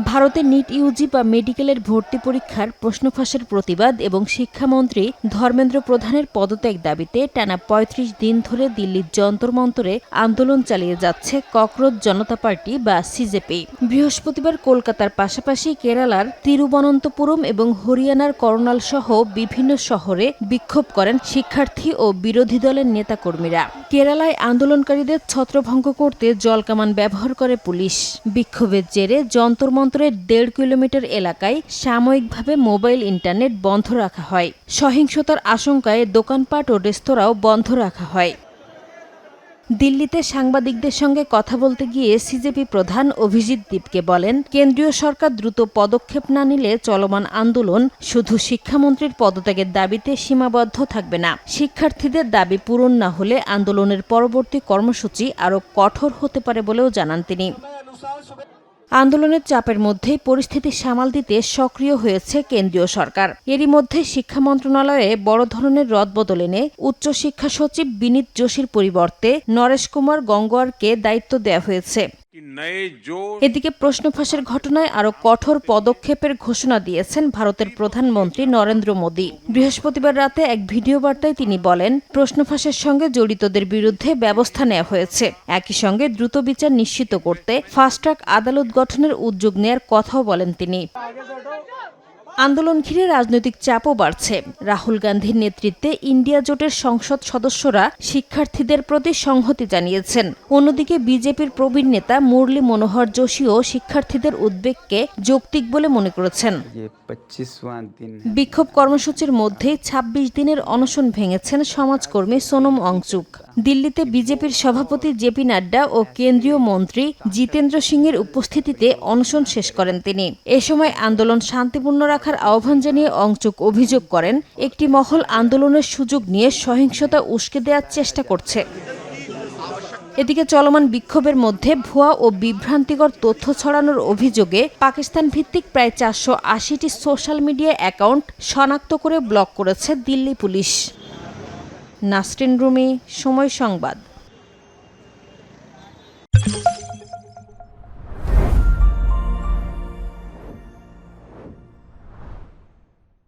ভারতে NEET Yuji বা মেডিকেলের ভর্তি পরীক্ষার প্রশ্ন ফাঁসের প্রতিবাদ এবং শিক্ষামন্ত্রী ধর্মেন্দ্র প্রধানের পদত্যাগ দাবিতে টানা ৩৫ দিন ধরে দিল্লির যন্তর মন্তরে আন্দোলন চালিয়ে যাচ্ছে ককরোচ জনতা পার্টি বা সিজেপি। বৃহস্পতিবার কলকাতার পাশাপাশি কেরালার তিরুবনন্তপুরম এবং হরিয়ানার করনাল সহ বিভিন্ন শহরে বিক্ষোভ করেন শিক্ষার্থী ও বিরোধী দলের নেতাকর্মীরা। কেরালায় আন্দোলনকারীদের ছত্রভঙ্গ করতে জলকামান ব্যবহার করে পুলিশ। বিক্ষোভের জেরে যন্তর মন্তরের ১.৫ কিলোমিটার এলাকায় সাময়িকভাবে মোবাইল ইন্টারনেট বন্ধ রাখা হয়। সহিংসতার আশঙ্কায় দোকানপাট ও রেস্তোরাঁও বন্ধ রাখা হয়। দিল্লিতে সাংবাদিকদের সঙ্গে কথা বলতে গিয়ে সিজেপি প্রধান অভিজিৎ দীপকে বলেন, কেন্দ্রীয় সরকার দ্রুত পদক্ষেপ না নিলে চলমান আন্দোলন শুধু শিক্ষামন্ত্রীর পদত্যাগের দাবিতে সীমাবদ্ধ থাকবে না। শিক্ষার্থীদের দাবি পূরণ না হলে আন্দোলনের পরবর্তী কর্মসূচি আরও কঠোর হতে পারে বলেও জানান তিনি। আন্দোলনের চাপের মধ্যেই পরিস্থিতি সামাল দিতে সক্রিয় হয়েছে কেন্দ্রীয় সরকার। এরই মধ্যে শিক্ষা মন্ত্রণালয়ে বড় ধরনের রদবদল এনে উচ্চশিক্ষা সচিব বিনীত যোশীর পরিবর্তে নরেশ কুমার গঙ্গোয়ারকে দায়িত্ব দেওয়া হয়েছে। এদিকে প্রশ্ন ফাঁসের ঘটনায় আরও কঠোর পদক্ষেপের ঘোষণা দিয়েছেন ভারতের প্রধানমন্ত্রী নরেন্দ্র মোদী। বৃহস্পতিবার রাতে এক ভিডিও বার্তায় তিনি বলেন, প্রশ্ন ফাঁসের সঙ্গে জড়িতদের বিরুদ্ধে ব্যবস্থা নেওয়া হয়েছে। একই সঙ্গে দ্রুত বিচার নিশ্চিত করতে ফাস্ট ট্র্যাক আদালত গঠনের উদ্যোগ নেয়ার কথাও বলেন তিনি। আন্দোলন ঘিরে রাজনৈতিক চাপও বাড়ছে। রাহুল গান্ধীর নেতৃত্বে ইন্ডিয়া জোটের সংসদ সদস্যরা শিক্ষার্থীদের প্রতি সংহতি জানিয়েছেন। অন্যদিকে বিজেপির প্রবীণ নেতা মুরলী মনোহর যোশীও শিক্ষার্থীদের উদ্বেগকে যৌক্তিক বলে মনে করেছেন। বিক্ষোভ কর্মসূচির মধ্যে ২৬ দিনের অনশন ভেঙেছেন সমাজকর্মী সোনম ওয়াংচুক। দিল্লিতে বিজেপির সভাপতি জেপি নাড্ডা ও কেন্দ্রীয় মন্ত্রী জিতেন্দ্র সিংয়ের উপস্থিতিতে অনশন শেষ করেন তিনি। এ সময় আন্দোলন শান্তিপূর্ণ রাখার আহ্বান জানিয়ে ওয়াংচুক অভিযোগ করেন, একটি মহল আন্দোলনের সুযোগ নিয়ে সহিংসতা উস্কে দেওয়ার চেষ্টা করছে। এদিকে চলমান বিক্ষোভের মধ্যে ভুয়া ও বিভ্রান্তিকর তথ্য ছড়ানোর অভিযোগে পাকিস্তান ভিত্তিক প্রায় ৪৮০টি সোশ্যাল মিডিয়া অ্যাকাউন্ট শনাক্ত করে ব্লক করেছে দিল্লি পুলিশ। নাসরিন রুমি, সময় সংবাদ।